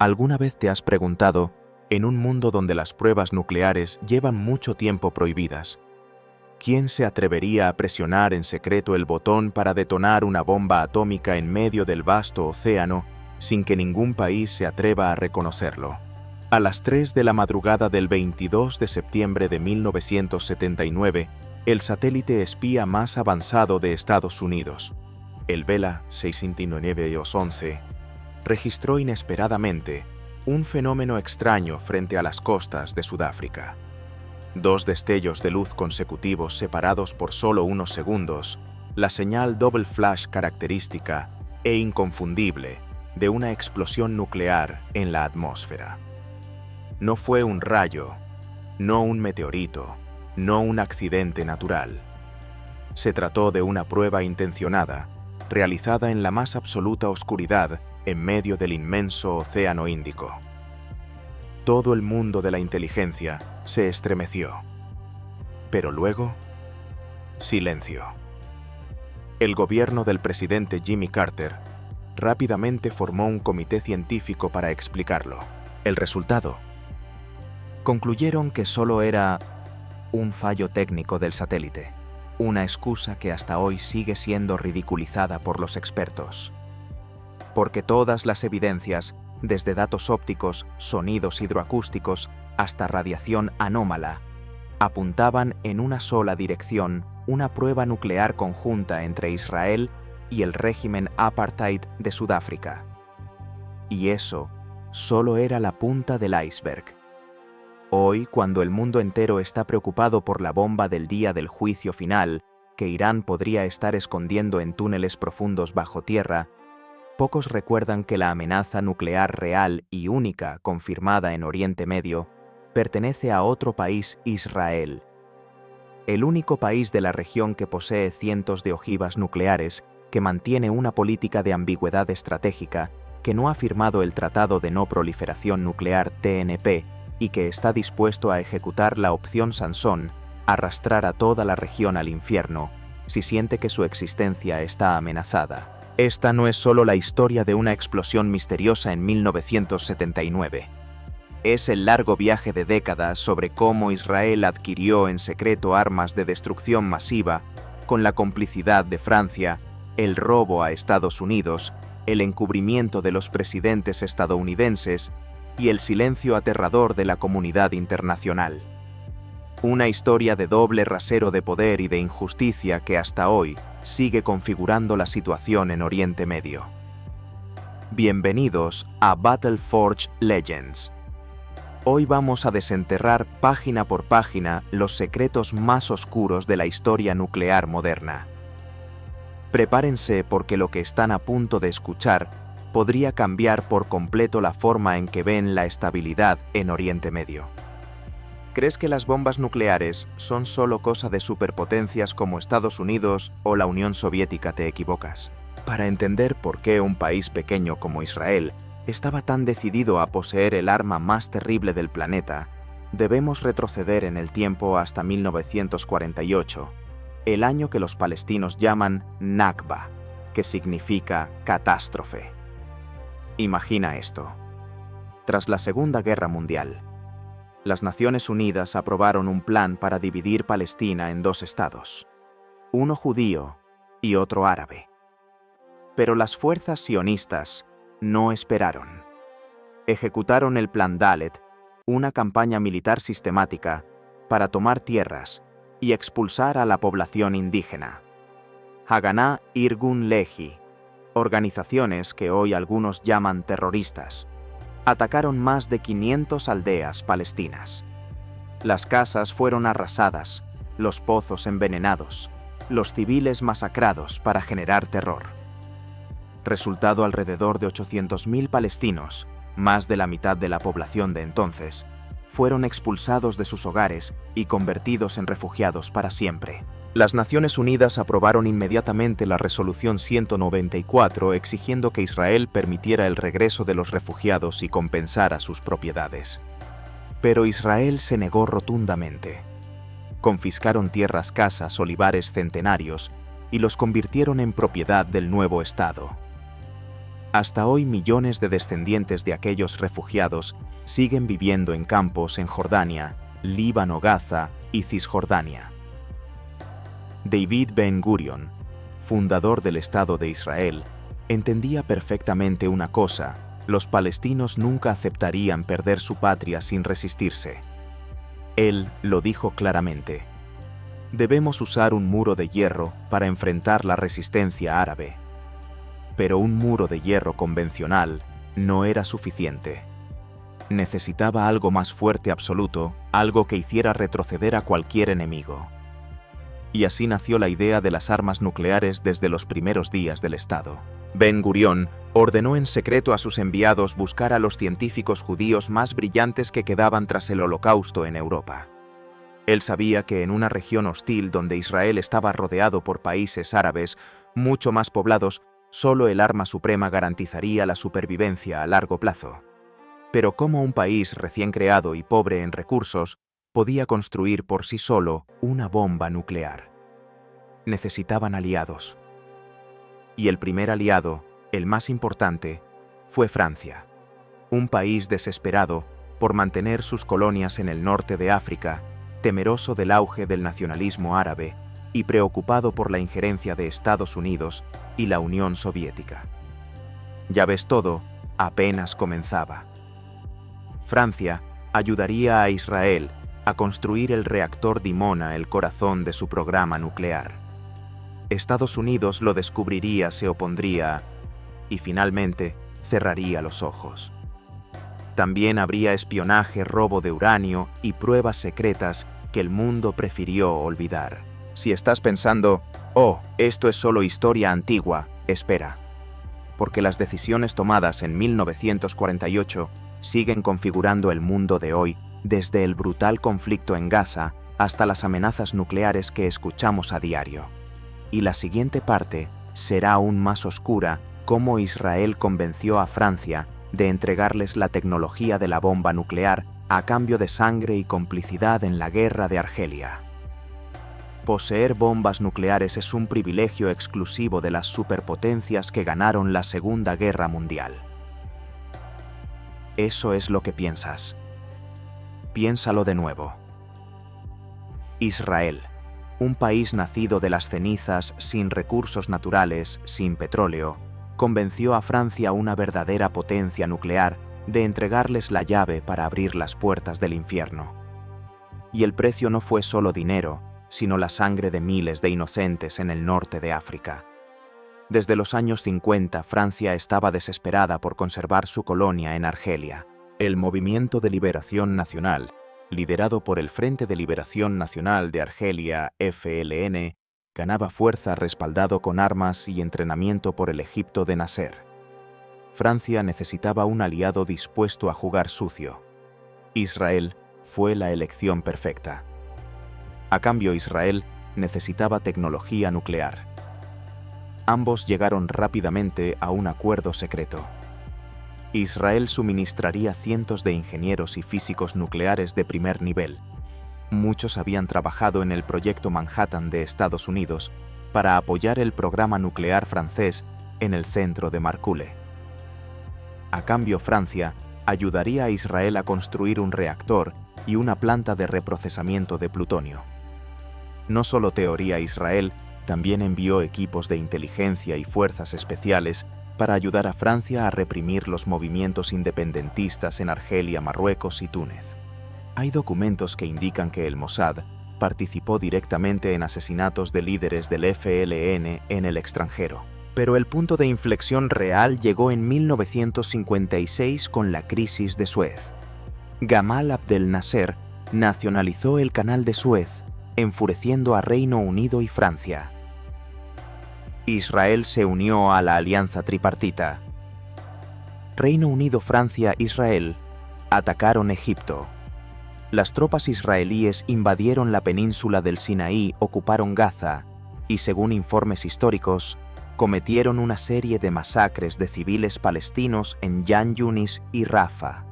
¿Alguna vez te has preguntado, en un mundo donde las pruebas nucleares llevan mucho tiempo prohibidas, quién se atrevería a presionar en secreto el botón para detonar una bomba atómica en medio del vasto océano sin que ningún país se atreva a reconocerlo? A las 3 de la madrugada del 22 de septiembre de 1979, el satélite espía más avanzado de Estados Unidos, el Vela 659-11, registró inesperadamente un fenómeno extraño frente a las costas de Sudáfrica. Dos destellos de luz consecutivos separados por solo unos segundos, la señal double flash característica e inconfundible de una explosión nuclear en la atmósfera. No fue un rayo, no un meteorito, no un accidente natural. Se trató de una prueba intencionada, realizada en la más absoluta oscuridad en medio del inmenso océano Índico. Todo el mundo de la inteligencia se estremeció. Pero luego, silencio. El gobierno del presidente Jimmy Carter rápidamente formó un comité científico para explicarlo. El resultado: concluyeron que solo era un fallo técnico del satélite, una excusa que hasta hoy sigue siendo ridiculizada por los expertos. Porque todas las evidencias, desde datos ópticos, sonidos hidroacústicos, hasta radiación anómala, apuntaban en una sola dirección: una prueba nuclear conjunta entre Israel y el régimen apartheid de Sudáfrica. Y eso solo era la punta del iceberg. Hoy, cuando el mundo entero está preocupado por la bomba del día del juicio final, que Irán podría estar escondiendo en túneles profundos bajo tierra, pocos recuerdan que la amenaza nuclear real y única confirmada en Oriente Medio pertenece a otro país: Israel. El único país de la región que posee cientos de ojivas nucleares, que mantiene una política de ambigüedad estratégica, que no ha firmado el Tratado de No Proliferación Nuclear TNP y que está dispuesto a ejecutar la opción Sansón, arrastrar a toda la región al infierno, si siente que su existencia está amenazada. Esta no es solo la historia de una explosión misteriosa en 1979. Es el largo viaje de décadas sobre cómo Israel adquirió en secreto armas de destrucción masiva, con la complicidad de Francia, el robo a Estados Unidos, el encubrimiento de los presidentes estadounidenses y el silencio aterrador de la comunidad internacional. Una historia de doble rasero de poder y de injusticia que hasta hoy sigue configurando la situación en Oriente Medio. Bienvenidos a Battleforge Legends. Hoy vamos a desenterrar página por página los secretos más oscuros de la historia nuclear moderna. Prepárense, porque lo que están a punto de escuchar podría cambiar por completo la forma en que ven la estabilidad en Oriente Medio. ¿Crees que las bombas nucleares son solo cosa de superpotencias como Estados Unidos o la Unión Soviética? Te equivocas. Para entender por qué un país pequeño como Israel estaba tan decidido a poseer el arma más terrible del planeta, debemos retroceder en el tiempo hasta 1948, el año que los palestinos llaman Nakba, que significa catástrofe. Imagina esto. Tras la Segunda Guerra Mundial, las Naciones Unidas aprobaron un plan para dividir Palestina en dos estados, uno judío y otro árabe. Pero las fuerzas sionistas no esperaron. Ejecutaron el Plan Dalet, una campaña militar sistemática para tomar tierras y expulsar a la población indígena. Haganá Irgun Lehi, organizaciones que hoy algunos llaman terroristas, atacaron más de 500 aldeas palestinas. Las casas fueron arrasadas, los pozos envenenados, los civiles masacrados para generar terror. Resultado: alrededor de 800.000 palestinos, más de la mitad de la población de entonces, fueron expulsados de sus hogares y convertidos en refugiados para siempre. Las Naciones Unidas aprobaron inmediatamente la Resolución 194 exigiendo que Israel permitiera el regreso de los refugiados y compensara sus propiedades. Pero Israel se negó rotundamente. Confiscaron tierras, casas, olivares centenarios y los convirtieron en propiedad del nuevo Estado. Hasta hoy millones de descendientes de aquellos refugiados siguen viviendo en campos en Jordania, Líbano, Gaza y Cisjordania. David Ben-Gurion, fundador del Estado de Israel, entendía perfectamente una cosa: los palestinos nunca aceptarían perder su patria sin resistirse. Él lo dijo claramente: debemos usar un muro de hierro para enfrentar la resistencia árabe. Pero un muro de hierro convencional no era suficiente. Necesitaba algo más fuerte absoluto, algo que hiciera retroceder a cualquier enemigo. Y así nació la idea de las armas nucleares desde los primeros días del Estado. Ben-Gurión ordenó en secreto a sus enviados buscar a los científicos judíos más brillantes que quedaban tras el Holocausto en Europa. Él sabía que en una región hostil donde Israel estaba rodeado por países árabes mucho más poblados, solo el arma suprema garantizaría la supervivencia a largo plazo. Pero ¿cómo un país recién creado y pobre en recursos podía construir por sí solo una bomba nuclear? Necesitaban aliados. Y el primer aliado, el más importante, fue Francia, un país desesperado por mantener sus colonias en el norte de África, temeroso del auge del nacionalismo árabe y preocupado por la injerencia de Estados Unidos y la Unión Soviética. Ya ves, todo apenas comenzaba. Francia ayudaría a Israel a construir el reactor Dimona, el corazón de su programa nuclear. Estados Unidos lo descubriría, se opondría y finalmente cerraría los ojos. También habría espionaje, robo de uranio y pruebas secretas que el mundo prefirió olvidar. Si estás pensando, oh, esto es solo historia antigua, espera. Porque las decisiones tomadas en 1948 siguen configurando el mundo de hoy, desde el brutal conflicto en Gaza hasta las amenazas nucleares que escuchamos a diario. Y la siguiente parte será aún más oscura: cómo Israel convenció a Francia de entregarles la tecnología de la bomba nuclear a cambio de sangre y complicidad en la guerra de Argelia. Poseer bombas nucleares es un privilegio exclusivo de las superpotencias que ganaron la Segunda Guerra Mundial. Eso es lo que piensas. Piénsalo de nuevo. Israel, un país nacido de las cenizas, sin recursos naturales, sin petróleo, convenció a Francia, una verdadera potencia nuclear, de entregarles la llave para abrir las puertas del infierno. Y el precio no fue solo dinero, sino la sangre de miles de inocentes en el norte de África. Desde los años 50, Francia estaba desesperada por conservar su colonia en Argelia. El Movimiento de Liberación Nacional, liderado por el Frente de Liberación Nacional de Argelia, FLN, ganaba fuerza respaldado con armas y entrenamiento por el Egipto de Nasser. Francia necesitaba un aliado dispuesto a jugar sucio. Israel fue la elección perfecta. A cambio, Israel necesitaba tecnología nuclear. Ambos llegaron rápidamente a un acuerdo secreto. Israel suministraría cientos de ingenieros y físicos nucleares de primer nivel. Muchos habían trabajado en el Proyecto Manhattan de Estados Unidos para apoyar el programa nuclear francés en el centro de Marcoule. A cambio, Francia ayudaría a Israel a construir un reactor y una planta de reprocesamiento de plutonio. No solo teoría Israel, también envió equipos de inteligencia y fuerzas especiales para ayudar a Francia a reprimir los movimientos independentistas en Argelia, Marruecos y Túnez. Hay documentos que indican que el Mossad participó directamente en asesinatos de líderes del FLN en el extranjero. Pero el punto de inflexión real llegó en 1956 con la crisis de Suez. Gamal Abdel Nasser nacionalizó el Canal de Suez, enfureciendo a Reino Unido y Francia. Israel se unió a la alianza tripartita. Reino Unido, Francia, Israel atacaron Egipto. Las tropas israelíes invadieron la península del Sinaí, ocuparon Gaza y, según informes históricos, cometieron una serie de masacres de civiles palestinos en Yan Yunis y Rafa.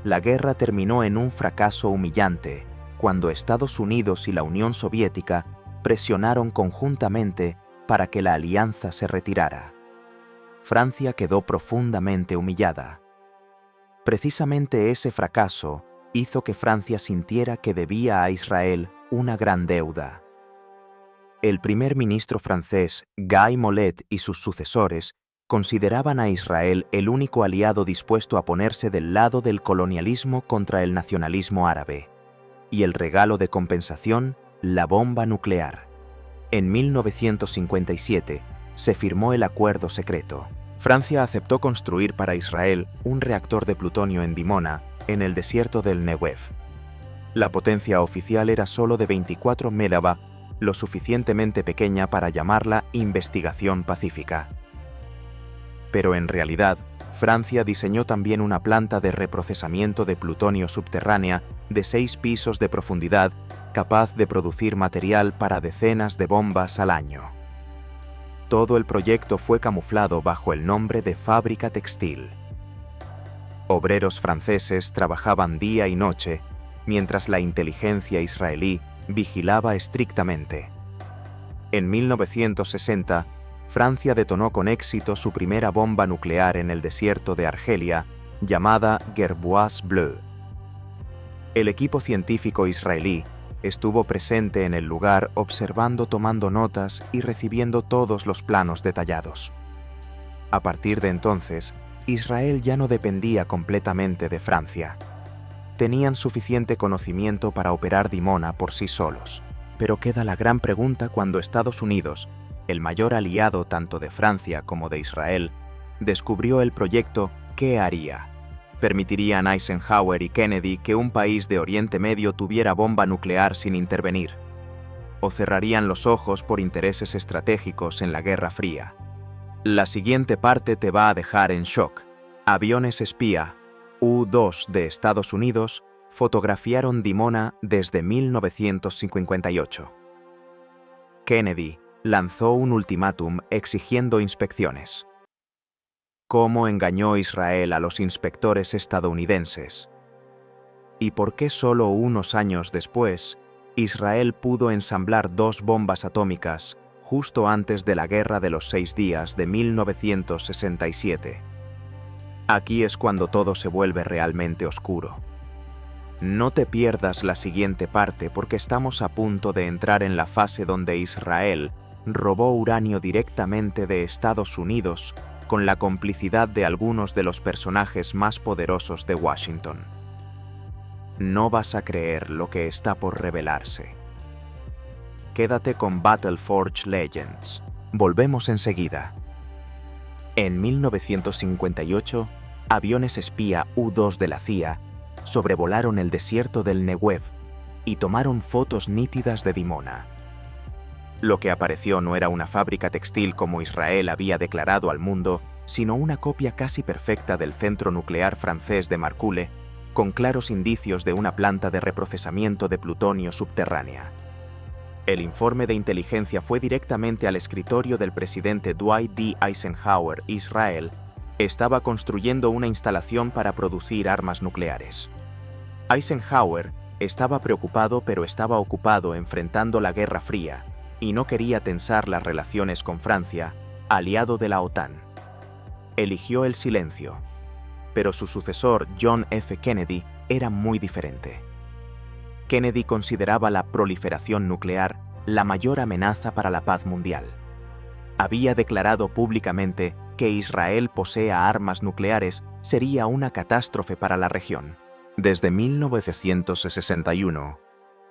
La guerra terminó en un fracaso humillante cuando Estados Unidos y la Unión Soviética presionaron conjuntamente para que la alianza se retirara. Francia quedó profundamente humillada. Precisamente ese fracaso hizo que Francia sintiera que debía a Israel una gran deuda. El primer ministro francés, Guy Mollet, y sus sucesores consideraban a Israel el único aliado dispuesto a ponerse del lado del colonialismo contra el nacionalismo árabe, y el regalo de compensación, la bomba nuclear. En 1957 se firmó el acuerdo secreto. Francia aceptó construir para Israel un reactor de plutonio en Dimona, en el desierto del Negev. La potencia oficial era solo de 24 MW, lo suficientemente pequeña para llamarla investigación pacífica. Pero en realidad, Francia diseñó también una planta de reprocesamiento de plutonio subterránea de 6 pisos de profundidad, capaz de producir material para decenas de bombas al año. Todo el proyecto fue camuflado bajo el nombre de fábrica textil. Obreros franceses trabajaban día y noche, mientras la inteligencia israelí vigilaba estrictamente. En 1960, Francia detonó con éxito su primera bomba nuclear en el desierto de Argelia, llamada Gerboise Bleu. El equipo científico israelí estuvo presente en el lugar observando, tomando notas y recibiendo todos los planos detallados. A partir de entonces, Israel ya no dependía completamente de Francia. Tenían suficiente conocimiento para operar Dimona por sí solos. Pero queda la gran pregunta cuando Estados Unidos, el mayor aliado tanto de Francia como de Israel, descubrió el proyecto. ¿Qué haría? ¿Permitirían Eisenhower y Kennedy que un país de Oriente Medio tuviera bomba nuclear sin intervenir? ¿O cerrarían los ojos por intereses estratégicos en la Guerra Fría? La siguiente parte te va a dejar en shock. Aviones espía U-2 de Estados Unidos fotografiaron Dimona desde 1958. Kennedy lanzó un ultimátum exigiendo inspecciones. ¿Cómo engañó Israel a los inspectores estadounidenses? ¿Y por qué solo unos años después, Israel pudo ensamblar 2 bombas atómicas justo antes de la Guerra de los 6 Días de 1967? Aquí es cuando todo se vuelve realmente oscuro. No te pierdas la siguiente parte porque estamos a punto de entrar en la fase donde Israel robó uranio directamente de Estados Unidos con la complicidad de algunos de los personajes más poderosos de Washington. No vas a creer lo que está por revelarse. Quédate con Battleforge Legends. Volvemos enseguida. En 1958, aviones espía U-2 de la CIA sobrevolaron el desierto del Negev y tomaron fotos nítidas de Dimona. Lo que apareció no era una fábrica textil como Israel había declarado al mundo, sino una copia casi perfecta del centro nuclear francés de Marcoule, con claros indicios de una planta de reprocesamiento de plutonio subterránea. El informe de inteligencia fue directamente al escritorio del presidente Dwight D. Eisenhower. Israel estaba construyendo una instalación para producir armas nucleares. Eisenhower estaba preocupado, pero estaba ocupado enfrentando la Guerra Fría y no quería tensar las relaciones con Francia, aliado de la OTAN. Eligió el silencio, pero su sucesor, John F. Kennedy, era muy diferente. Kennedy consideraba la proliferación nuclear la mayor amenaza para la paz mundial. Había declarado públicamente que Israel posea armas nucleares sería una catástrofe para la región. Desde 1961,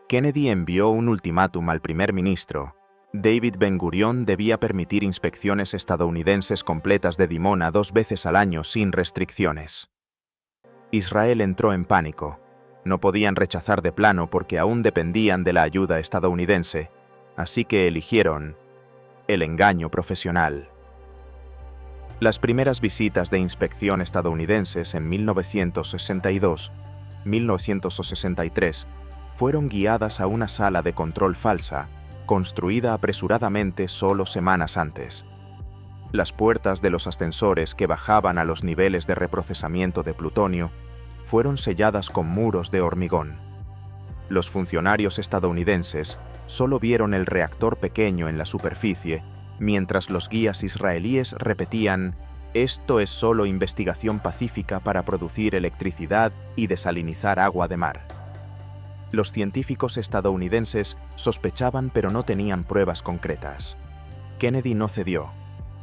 Kennedy envió un ultimátum al primer ministro. David Ben-Gurion debía permitir inspecciones estadounidenses completas de Dimona 2 veces al año sin restricciones. Israel entró en pánico. No podían rechazar de plano porque aún dependían de la ayuda estadounidense, así que eligieron el engaño profesional. Las primeras visitas de inspección estadounidenses en 1962, 1963 fueron guiadas a una sala de control falsa, construida apresuradamente solo semanas antes. Las puertas de los ascensores que bajaban a los niveles de reprocesamiento de plutonio fueron selladas con muros de hormigón. Los funcionarios estadounidenses solo vieron el reactor pequeño en la superficie, mientras los guías israelíes repetían: Esto es solo investigación pacífica para producir electricidad y desalinizar agua de mar. Los científicos estadounidenses sospechaban pero no tenían pruebas concretas. Kennedy no cedió.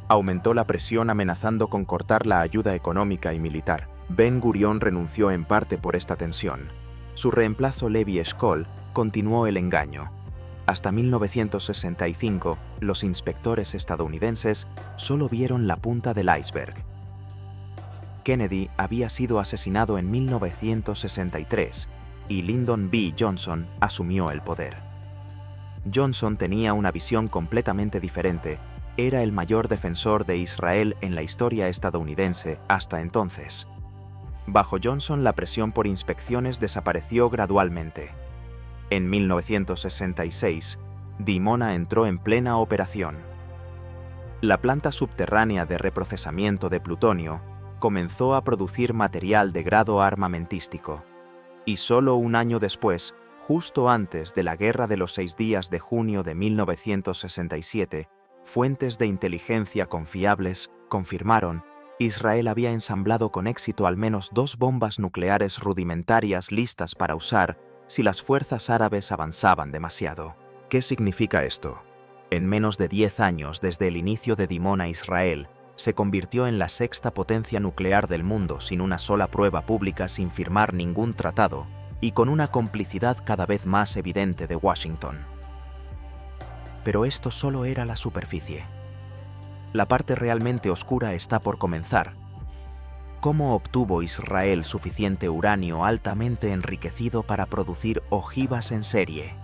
Aumentó la presión amenazando con cortar la ayuda económica y militar. Ben-Gurión renunció en parte por esta tensión. Su reemplazo, Levi Eshkol, continuó el engaño. Hasta 1965, los inspectores estadounidenses solo vieron la punta del iceberg. Kennedy había sido asesinado en 1963 y Lyndon B. Johnson asumió el poder. Johnson tenía una visión completamente diferente. Era el mayor defensor de Israel en la historia estadounidense hasta entonces. Bajo Johnson, la presión por inspecciones desapareció gradualmente. En 1966, Dimona entró en plena operación. La planta subterránea de reprocesamiento de plutonio comenzó a producir material de grado armamentístico. Y solo un año después, justo antes de la Guerra de los 6 días de junio de 1967, fuentes de inteligencia confiables confirmaron Israel había ensamblado con éxito al menos 2 bombas nucleares rudimentarias listas para usar si las fuerzas árabes avanzaban demasiado. ¿Qué significa esto? En menos de 10 años desde el inicio de Dimona, Israel se convirtió en la 6ª potencia nuclear del mundo sin una sola prueba pública, sin firmar ningún tratado y con una complicidad cada vez más evidente de Washington. Pero esto solo era la superficie. La parte realmente oscura está por comenzar. ¿Cómo obtuvo Israel suficiente uranio altamente enriquecido para producir ojivas en serie?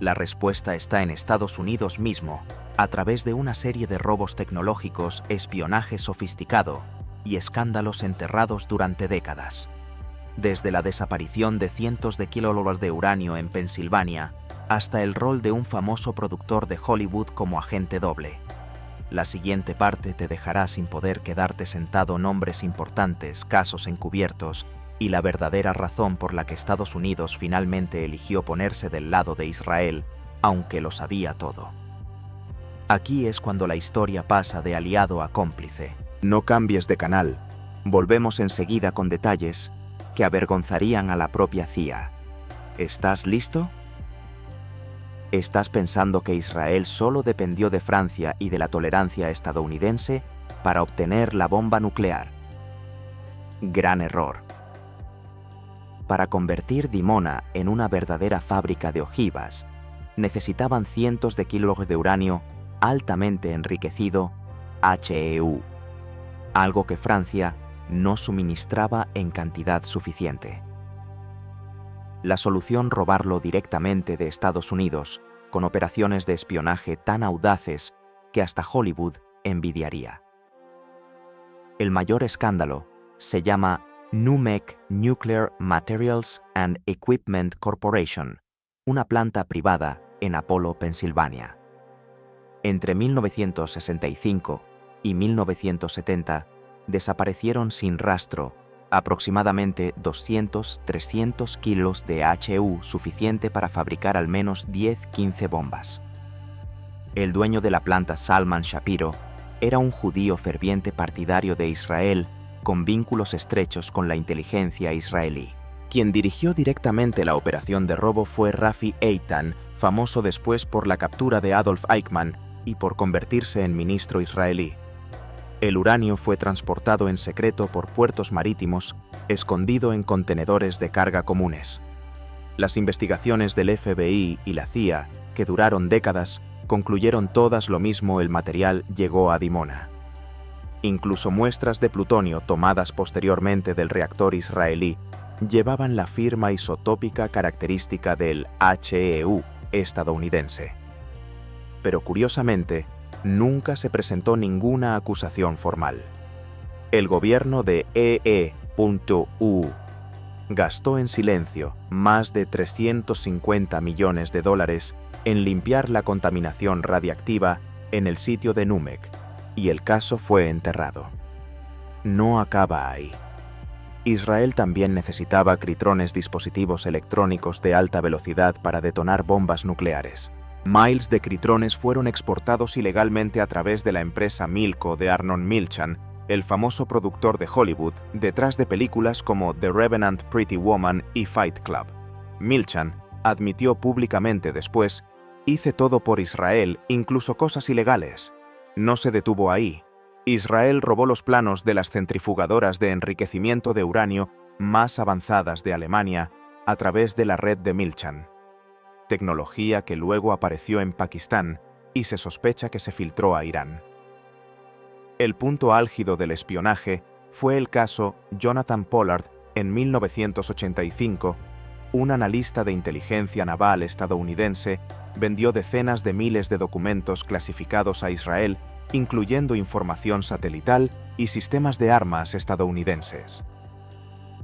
La respuesta está en Estados Unidos mismo, a través de una serie de robos tecnológicos, espionaje sofisticado y escándalos enterrados durante décadas. Desde la desaparición de cientos de kilómetros de uranio en Pensilvania hasta el rol de un famoso productor de Hollywood como agente doble. La siguiente parte te dejará sin poder quedarte sentado. Nombres importantes, casos encubiertos y la verdadera razón por la que Estados Unidos finalmente eligió ponerse del lado de Israel, aunque lo sabía todo. Aquí es cuando la historia pasa de aliado a cómplice. No cambies de canal. Volvemos enseguida con detalles que avergonzarían a la propia CIA. ¿Estás listo? ¿Estás pensando que Israel solo dependió de Francia y de la tolerancia estadounidense para obtener la bomba nuclear? Gran error. Para convertir Dimona en una verdadera fábrica de ojivas, necesitaban cientos de kilos de uranio altamente enriquecido, HEU, algo que Francia no suministraba en cantidad suficiente. La solución: robarlo directamente de Estados Unidos, con operaciones de espionaje tan audaces que hasta Hollywood envidiaría. El mayor escándalo se llama NUMEC, Nuclear Materials and Equipment Corporation, una planta privada en Apollo, Pensilvania. Entre 1965 y 1970 desaparecieron sin rastro aproximadamente 200-300 kilos de HEU, suficiente para fabricar al menos 10-15 bombas. El dueño de la planta, Salman Shapiro, era un judío ferviente partidario de Israel, con vínculos estrechos con la inteligencia israelí. Quien dirigió directamente la operación de robo fue Rafi Eitan, famoso después por la captura de Adolf Eichmann y por convertirse en ministro israelí. El uranio fue transportado en secreto por puertos marítimos, escondido en contenedores de carga comunes. Las investigaciones del FBI y la CIA, que duraron décadas, concluyeron todas lo mismo: el material llegó a Dimona. Incluso muestras de plutonio tomadas posteriormente del reactor israelí llevaban la firma isotópica característica del HEU estadounidense. Pero curiosamente, nunca se presentó ninguna acusación formal. El gobierno de EE.U gastó en silencio más de $350 millones en limpiar la contaminación radiactiva en el sitio de NUMEC, y el caso fue enterrado. No acaba ahí. Israel también necesitaba critrones, dispositivos electrónicos de alta velocidad para detonar bombas nucleares. Miles de critrones fueron exportados ilegalmente a través de la empresa Milco de Arnon Milchan el famoso productor de Hollywood detrás de películas como The Revenant, Pretty Woman y Fight Club. Milchan admitió públicamente después: «Hice todo por Israel, incluso cosas ilegales». No se detuvo ahí. Israel robó los planos de las centrifugadoras de enriquecimiento de uranio más avanzadas de Alemania a través de la red de Milchan, tecnología que luego apareció en Pakistán y se sospecha que se filtró a Irán. El punto álgido del espionaje fue el caso Jonathan Pollard en 1985. Un analista de inteligencia naval estadounidense vendió decenas de miles de documentos clasificados a Israel, incluyendo información satelital y sistemas de armas estadounidenses.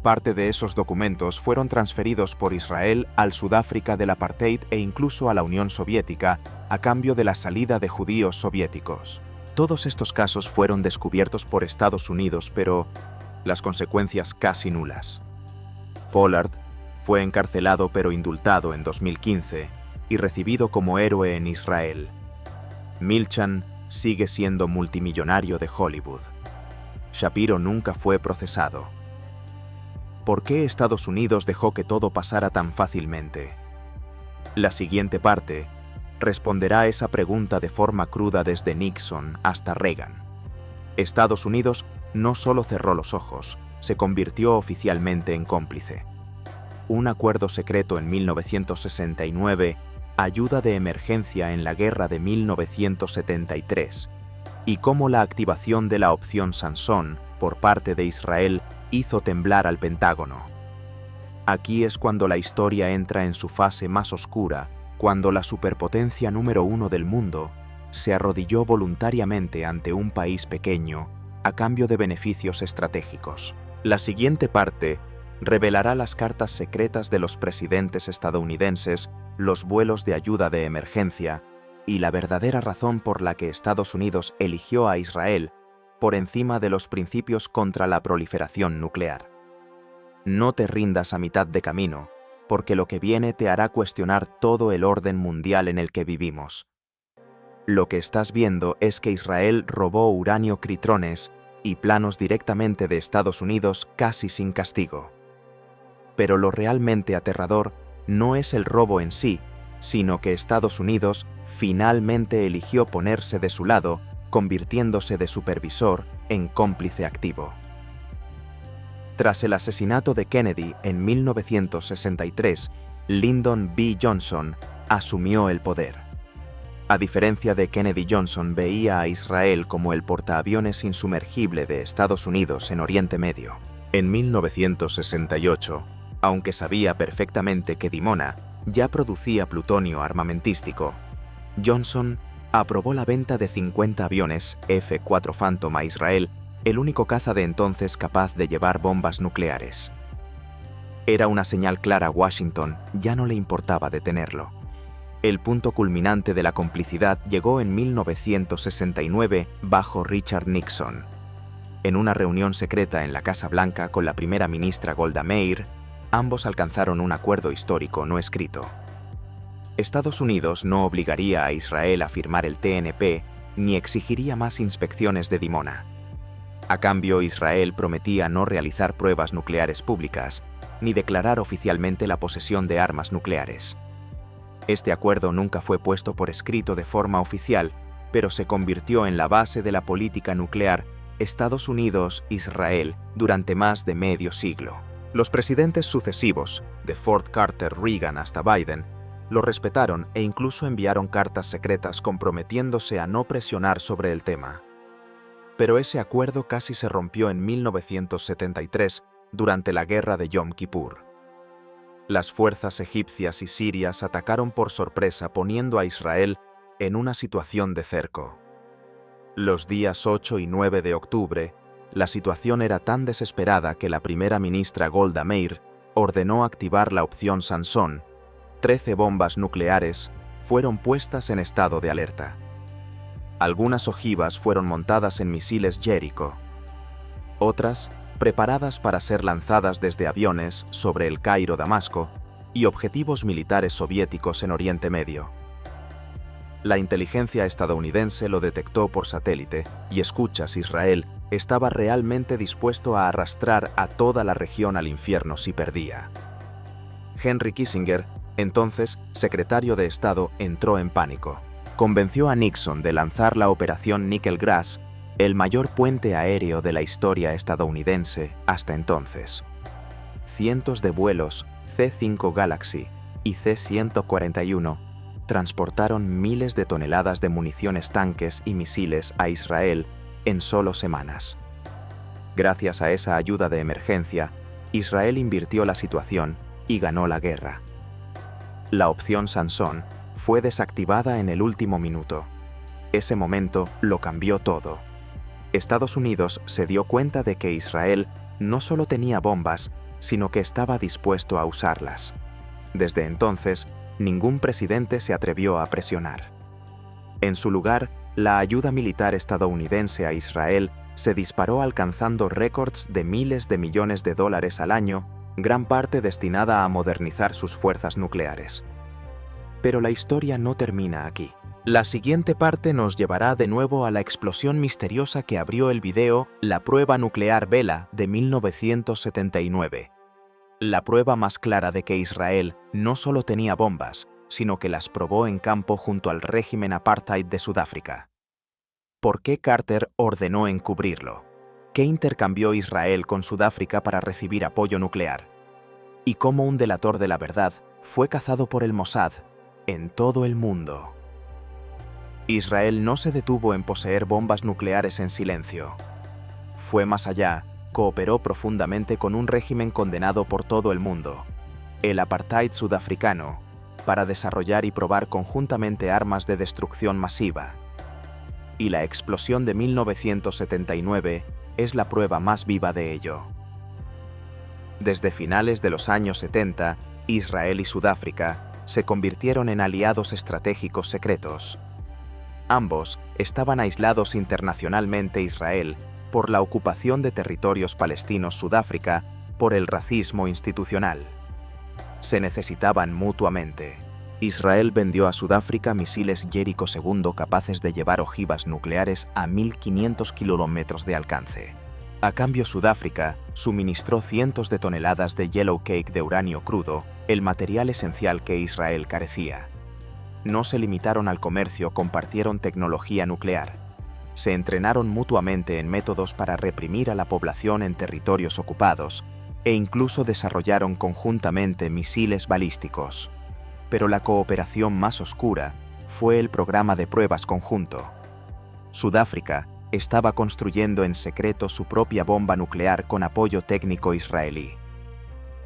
Parte de esos documentos fueron transferidos por Israel al Sudáfrica del apartheid e incluso a la Unión Soviética a cambio de la salida de judíos soviéticos. Todos estos casos fueron descubiertos por Estados Unidos, pero las consecuencias casi nulas. Pollard fue encarcelado pero indultado en 2015 y recibido como héroe en Israel. Milchan sigue siendo multimillonario de Hollywood. Shapiro nunca fue procesado. ¿Por qué Estados Unidos dejó que todo pasara tan fácilmente? La siguiente parte responderá a esa pregunta de forma cruda desde Nixon hasta Reagan. Estados Unidos no solo cerró los ojos, se convirtió oficialmente en cómplice. Un acuerdo secreto en 1969, ayuda de emergencia en la guerra de 1973, y cómo la activación de la opción Sansón por parte de Israel hizo temblar al Pentágono. Aquí es cuando la historia entra en su fase más oscura, cuando la superpotencia número 1 del mundo se arrodilló voluntariamente ante un país pequeño a cambio de beneficios estratégicos. La siguiente parte revelará las cartas secretas de los presidentes estadounidenses, los vuelos de ayuda de emergencia y la verdadera razón por la que Estados Unidos eligió a Israel por encima de los principios contra la proliferación nuclear. No te rindas a mitad de camino, porque lo que viene te hará cuestionar todo el orden mundial en el que vivimos. Lo que estás viendo es que Israel robó uranio critrones y planos directamente de Estados Unidos casi sin castigo. Pero lo realmente aterrador no es el robo en sí, sino que Estados Unidos finalmente eligió ponerse de su lado, convirtiéndose de supervisor en cómplice activo. Tras el asesinato de Kennedy en 1963, Lyndon B. Johnson asumió el poder. A diferencia de Kennedy, Johnson veía a Israel como el portaaviones insumergible de Estados Unidos en Oriente Medio. En 1968, aunque sabía perfectamente que Dimona ya producía plutonio armamentístico, Johnson aprobó la venta de 50 aviones F-4 Phantom a Israel, el único caza de entonces capaz de llevar bombas nucleares. Era una señal clara a Washington, ya no le importaba detenerlo. El punto culminante de la complicidad llegó en 1969 bajo Richard Nixon. En una reunión secreta en la Casa Blanca con la primera ministra Golda Meir, ambos alcanzaron un acuerdo histórico no escrito. Estados Unidos no obligaría a Israel a firmar el TNP ni exigiría más inspecciones de Dimona. A cambio, Israel prometía no realizar pruebas nucleares públicas ni declarar oficialmente la posesión de armas nucleares. Este acuerdo nunca fue puesto por escrito de forma oficial, pero se convirtió en la base de la política nuclear Estados Unidos-Israel durante más de medio siglo. Los presidentes sucesivos, de Ford, Carter, Reagan hasta Biden, lo respetaron e incluso enviaron cartas secretas comprometiéndose a no presionar sobre el tema. Pero ese acuerdo casi se rompió en 1973 durante la guerra de Yom Kippur. Las fuerzas egipcias y sirias atacaron por sorpresa poniendo a Israel en una situación de cerco. Los días 8 y 9 de octubre, la situación era tan desesperada que la primera ministra Golda Meir ordenó activar la opción Sansón. 13 bombas nucleares fueron puestas en estado de alerta. Algunas ojivas fueron montadas en misiles Jericho. Otras preparadas para ser lanzadas desde aviones sobre el Cairo-Damasco y objetivos militares soviéticos en Oriente Medio. La inteligencia estadounidense lo detectó por satélite y escuchas Israel estaba realmente dispuesto a arrastrar a toda la región al infierno si perdía. Henry Kissinger, entonces secretario de Estado, entró en pánico. Convenció a Nixon de lanzar la Operación Nickel Grass, el mayor puente aéreo de la historia estadounidense hasta entonces. Cientos de vuelos C-5 Galaxy y C-141 transportaron miles de toneladas de municiones, tanques y misiles a Israel en solo semanas. Gracias a esa ayuda de emergencia, Israel invirtió la situación y ganó la guerra. La opción Sansón fue desactivada en el último minuto. Ese momento lo cambió todo. Estados Unidos se dio cuenta de que Israel no solo tenía bombas, sino que estaba dispuesto a usarlas. Desde entonces, ningún presidente se atrevió a presionar. En su lugar, la ayuda militar estadounidense a Israel se disparó alcanzando récords de miles de millones de dólares al año, gran parte destinada a modernizar sus fuerzas nucleares. Pero la historia no termina aquí. La siguiente parte nos llevará de nuevo a la explosión misteriosa que abrió el video La prueba nuclear Vela de 1979. La prueba más clara de que Israel no solo tenía bombas, sino que las probó en campo junto al régimen apartheid de Sudáfrica. ¿Por qué Carter ordenó encubrirlo? ¿Qué intercambió Israel con Sudáfrica para recibir apoyo nuclear? ¿Y cómo un delator de la verdad fue cazado por el Mossad en todo el mundo? Israel no se detuvo en poseer bombas nucleares en silencio. Fue más allá, cooperó profundamente con un régimen condenado por todo el mundo, el apartheid sudafricano, para desarrollar y probar conjuntamente armas de destrucción masiva. Y la explosión de 1979 es la prueba más viva de ello. Desde finales de los años 70, Israel y Sudáfrica se convirtieron en aliados estratégicos secretos. Ambos estaban aislados internacionalmente. Israel por la ocupación de territorios palestinos, Sudáfrica por el racismo institucional. Se necesitaban mutuamente. Israel vendió a Sudáfrica misiles Jericho II capaces de llevar ojivas nucleares a 1.500 kilómetros de alcance. A cambio, Sudáfrica suministró cientos de toneladas de yellow cake de uranio crudo, el material esencial que Israel carecía. No se limitaron al comercio, compartieron tecnología nuclear. Se entrenaron mutuamente en métodos para reprimir a la población en territorios ocupados e incluso desarrollaron conjuntamente misiles balísticos. Pero la cooperación más oscura fue el programa de pruebas conjunto. Sudáfrica estaba construyendo en secreto su propia bomba nuclear con apoyo técnico israelí.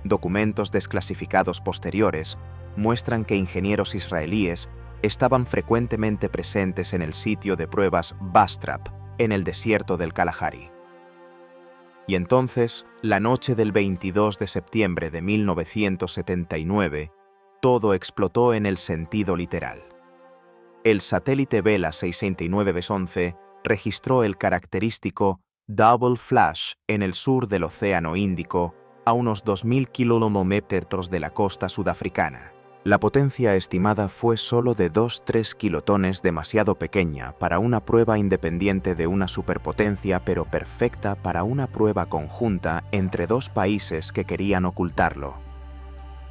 Documentos desclasificados posteriores muestran que ingenieros israelíes estaban frecuentemente presentes en el sitio de pruebas Bastrap, en el desierto del Kalahari. Y entonces, la noche del 22 de septiembre de 1979, todo explotó en el sentido literal. El satélite Vela 69B11 registró el característico Double Flash en el sur del Océano Índico, a unos 2.000 kilómetros de la costa sudafricana. La potencia estimada fue solo de 2-3 kilotones, demasiado pequeña para una prueba independiente de una superpotencia, pero perfecta para una prueba conjunta entre dos países que querían ocultarlo.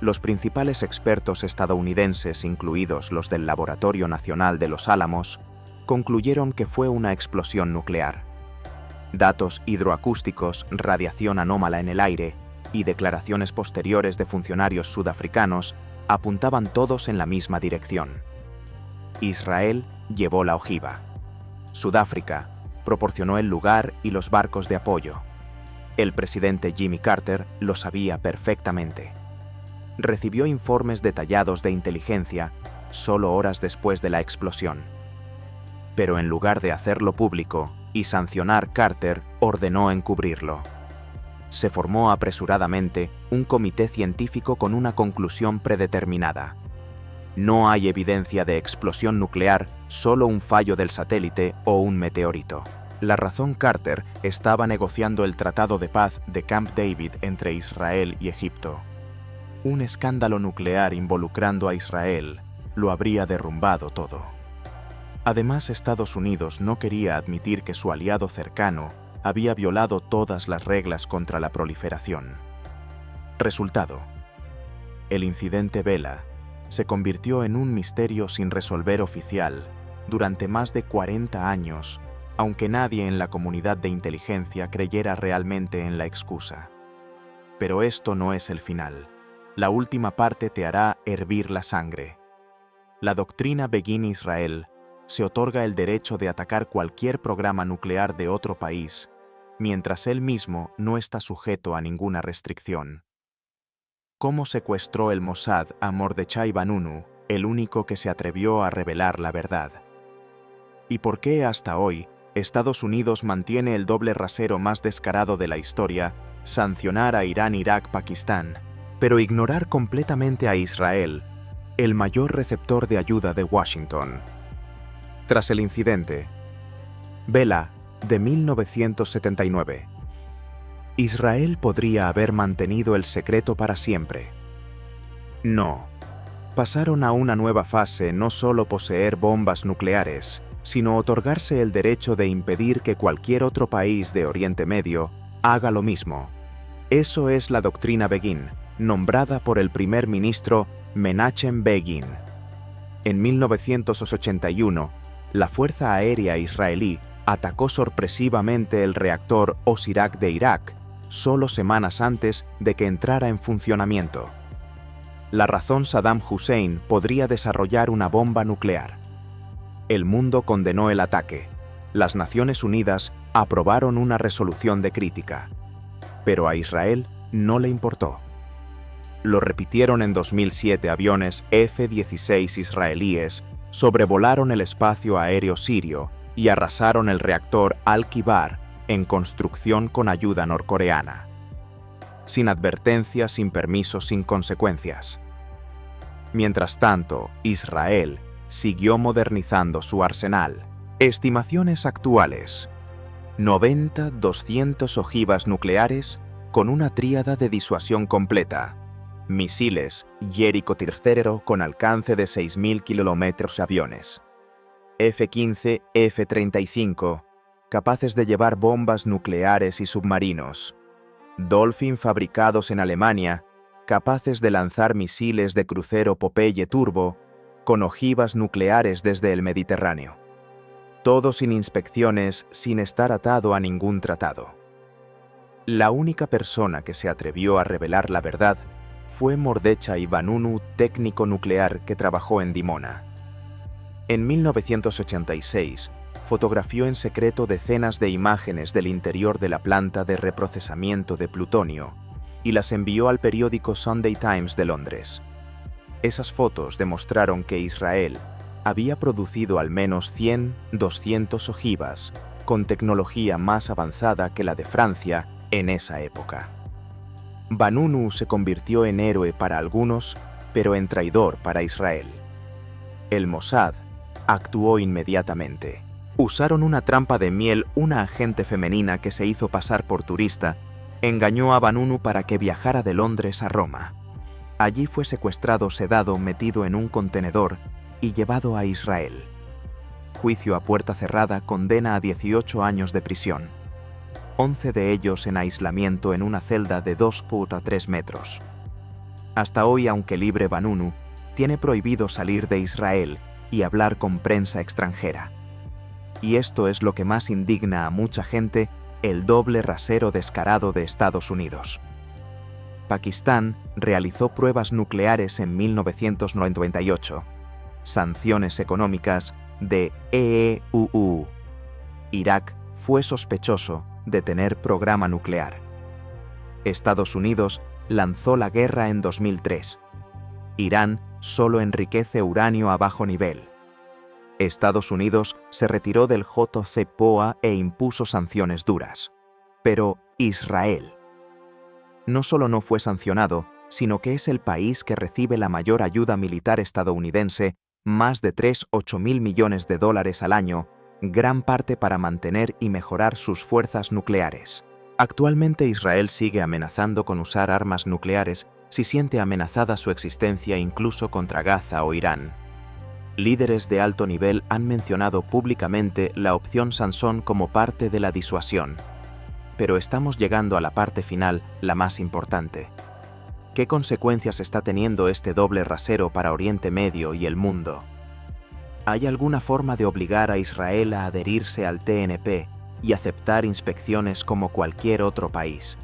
Los principales expertos estadounidenses, incluidos los del Laboratorio Nacional de Los Álamos, concluyeron que fue una explosión nuclear. Datos hidroacústicos, radiación anómala en el aire y declaraciones posteriores de funcionarios sudafricanos apuntaban todos en la misma dirección. Israel llevó la ojiva. Sudáfrica proporcionó el lugar y los barcos de apoyo. El presidente Jimmy Carter lo sabía perfectamente. Recibió informes detallados de inteligencia solo horas después de la explosión. Pero en lugar de hacerlo público y sancionar, Carter ordenó encubrirlo. Se formó apresuradamente un comité científico con una conclusión predeterminada. No hay evidencia de explosión nuclear, solo un fallo del satélite o un meteorito. La razón: Carter estaba negociando el Tratado de Paz de Camp David entre Israel y Egipto. Un escándalo nuclear involucrando a Israel lo habría derrumbado todo. Además, Estados Unidos no quería admitir que su aliado cercano había violado todas las reglas contra la proliferación. Resultado: el incidente Vela se convirtió en un misterio sin resolver oficial durante más de 40 años, aunque nadie en la comunidad de inteligencia creyera realmente en la excusa. Pero esto no es el final. La última parte te hará hervir la sangre. La doctrina Begin Israel se otorga el derecho de atacar cualquier programa nuclear de otro país, mientras él mismo no está sujeto a ninguna restricción. ¿Cómo secuestró el Mossad a Mordechai Vanunu, el único que se atrevió a revelar la verdad? ¿Y por qué hasta hoy Estados Unidos mantiene el doble rasero más descarado de la historia, sancionar a Irán, Irak, Pakistán, pero ignorar completamente a Israel, el mayor receptor de ayuda de Washington? Tras el incidente Vela de 1979, ¿Israel podría haber mantenido el secreto para siempre? No. Pasaron a una nueva fase, no solo poseer bombas nucleares, sino otorgarse el derecho de impedir que cualquier otro país de Oriente Medio haga lo mismo. Eso es la doctrina Begin, nombrada por el primer ministro Menachem Begin. En 1981, la Fuerza Aérea Israelí atacó sorpresivamente el reactor Osirak de Irak, solo semanas antes de que entrara en funcionamiento. La razón: Saddam Hussein podría desarrollar una bomba nuclear. El mundo condenó el ataque. Las Naciones Unidas aprobaron una resolución de crítica. Pero a Israel no le importó. Lo repitieron en 2007. Aviones F-16 israelíes sobrevolaron el espacio aéreo sirio y arrasaron el reactor Al-Kibar, en construcción con ayuda norcoreana. Sin advertencia, sin permiso, sin consecuencias. Mientras tanto, Israel siguió modernizando su arsenal. Estimaciones actuales: 90-200 ojivas nucleares con una tríada de disuasión completa. Misiles Jericho III con alcance de 6.000 kilómetros, aviones F-15, F-35, capaces de llevar bombas nucleares y submarinos. Dolphin fabricados en Alemania, capaces de lanzar misiles de crucero Popeye Turbo con ojivas nucleares desde el Mediterráneo. Todo sin inspecciones, sin estar atado a ningún tratado. La única persona que se atrevió a revelar la verdad fue Mordechai Vanunu, técnico nuclear que trabajó en Dimona. En 1986, fotografió en secreto decenas de imágenes del interior de la planta de reprocesamiento de plutonio y las envió al periódico Sunday Times de Londres. Esas fotos demostraron que Israel había producido al menos 100-200 ojivas con tecnología más avanzada que la de Francia en esa época. Vanunu se convirtió en héroe para algunos, pero en traidor para Israel. El Mossad actuó inmediatamente. Usaron una trampa de miel. Una agente femenina que se hizo pasar por turista engañó a Vanunu para que viajara de Londres a Roma. Allí fue secuestrado, sedado, metido en un contenedor y llevado a Israel. Juicio a puerta cerrada, condena a 18 años de prisión. 11 de ellos en aislamiento en una celda de 2x3 metros. Hasta hoy, aunque libre, Vanunu tiene prohibido salir de Israel y hablar con prensa extranjera. Y esto es lo que más indigna a mucha gente: el doble rasero descarado de Estados Unidos. Pakistán realizó pruebas nucleares en 1998. Sanciones económicas de EUU. Irak fue sospechoso de tener programa nuclear. Estados Unidos lanzó la guerra en 2003. Irán solo enriquece uranio a bajo nivel. Estados Unidos se retiró del JCPOA e impuso sanciones duras. Pero Israel no solo no fue sancionado, sino que es el país que recibe la mayor ayuda militar estadounidense, más de $8.000 millones al año, gran parte para mantener y mejorar sus fuerzas nucleares. Actualmente Israel sigue amenazando con usar armas nucleares si siente amenazada su existencia, incluso contra Gaza o Irán. Líderes de alto nivel han mencionado públicamente la opción Sansón como parte de la disuasión. Pero estamos llegando a la parte final, la más importante. ¿Qué consecuencias está teniendo este doble rasero para Oriente Medio y el mundo? ¿Hay alguna forma de obligar a Israel a adherirse al TNP y aceptar inspecciones como cualquier otro país?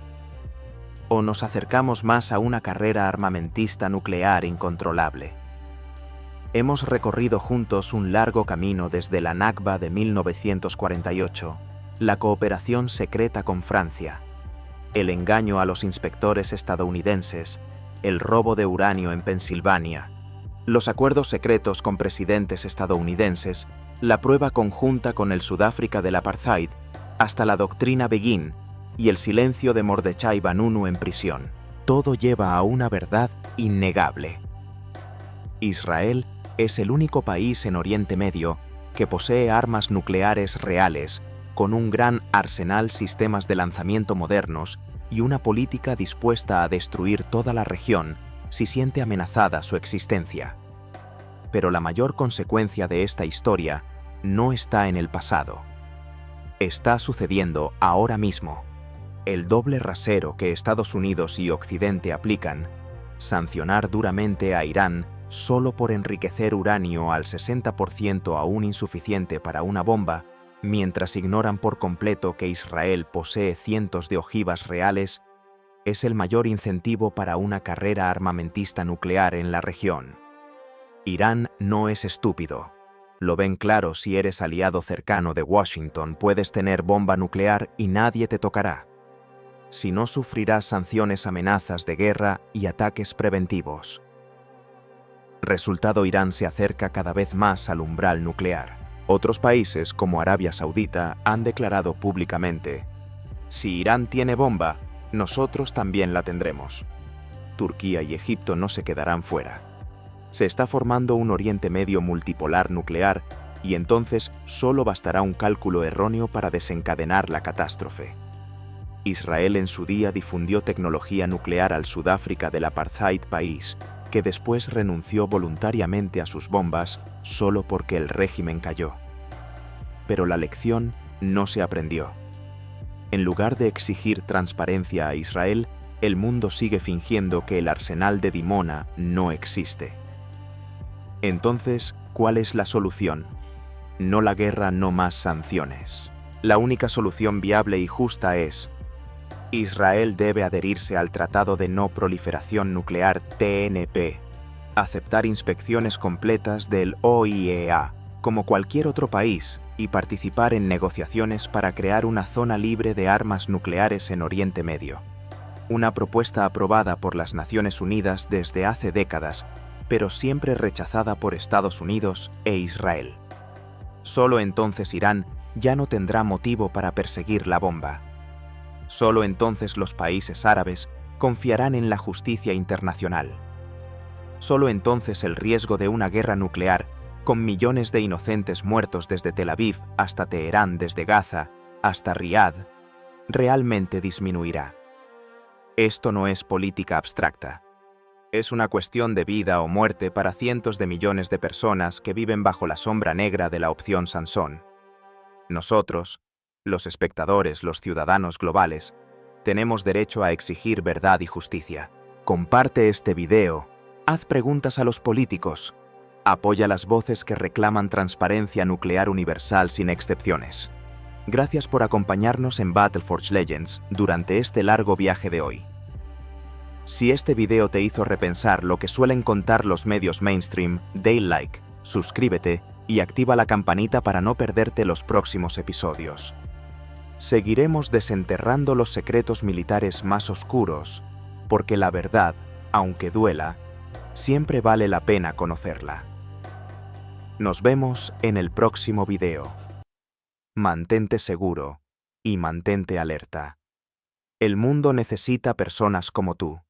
¿O nos acercamos más a una carrera armamentista nuclear incontrolable? Hemos recorrido juntos un largo camino desde la Nakba de 1948, la cooperación secreta con Francia, el engaño a los inspectores estadounidenses, el robo de uranio en Pensilvania, los acuerdos secretos con presidentes estadounidenses, la prueba conjunta con el Sudáfrica del apartheid, hasta la doctrina Begin y el silencio de Mordechai Vanunu en prisión. Todo lleva a una verdad innegable. Israel es el único país en Oriente Medio que posee armas nucleares reales, con un gran arsenal, sistemas de lanzamiento modernos y una política dispuesta a destruir toda la región si siente amenazada su existencia. Pero la mayor consecuencia de esta historia no está en el pasado. Está sucediendo ahora mismo. El doble rasero que Estados Unidos y Occidente aplican, sancionar duramente a Irán solo por enriquecer uranio al 60% aún insuficiente para una bomba, mientras ignoran por completo que Israel posee cientos de ojivas reales, es el mayor incentivo para una carrera armamentista nuclear en la región. Irán no es estúpido. Lo ven claro: si eres aliado cercano de Washington, puedes tener bomba nuclear y nadie te tocará. Si no, sufrirás sanciones, amenazas de guerra y ataques preventivos. Resultado: Irán se acerca cada vez más al umbral nuclear. Otros países, como Arabia Saudita, han declarado públicamente: si Irán tiene bomba, nosotros también la tendremos. Turquía y Egipto no se quedarán fuera. Se está formando un Oriente Medio multipolar nuclear y entonces solo bastará un cálculo erróneo para desencadenar la catástrofe. Israel en su día difundió tecnología nuclear al Sudáfrica del apartheid, país que después renunció voluntariamente a sus bombas solo porque el régimen cayó. Pero la lección no se aprendió. En lugar de exigir transparencia a Israel, el mundo sigue fingiendo que el arsenal de Dimona no existe. Entonces, ¿cuál es la solución? No la guerra, no más sanciones. La única solución viable y justa es: Israel debe adherirse al Tratado de No Proliferación Nuclear TNP, aceptar inspecciones completas del OIEA, como cualquier otro país, y participar en negociaciones para crear una zona libre de armas nucleares en Oriente Medio. Una propuesta aprobada por las Naciones Unidas desde hace décadas, pero siempre rechazada por Estados Unidos e Israel. Solo entonces Irán ya no tendrá motivo para perseguir la bomba. Solo entonces los países árabes confiarán en la justicia internacional. Solo entonces el riesgo de una guerra nuclear, con millones de inocentes muertos desde Tel Aviv hasta Teherán, desde Gaza hasta Riad, realmente disminuirá. Esto no es política abstracta. Es una cuestión de vida o muerte para cientos de millones de personas que viven bajo la sombra negra de la opción Sansón. Nosotros, los espectadores, los ciudadanos globales, tenemos derecho a exigir verdad y justicia. Comparte este video, haz preguntas a los políticos, apoya las voces que reclaman transparencia nuclear universal sin excepciones. Gracias por acompañarnos en Battleforge Legends durante este largo viaje de hoy. Si este video te hizo repensar lo que suelen contar los medios mainstream, dale like, suscríbete y activa la campanita para no perderte los próximos episodios. Seguiremos desenterrando los secretos militares más oscuros, porque la verdad, aunque duela, siempre vale la pena conocerla. Nos vemos en el próximo video. Mantente seguro y mantente alerta. El mundo necesita personas como tú.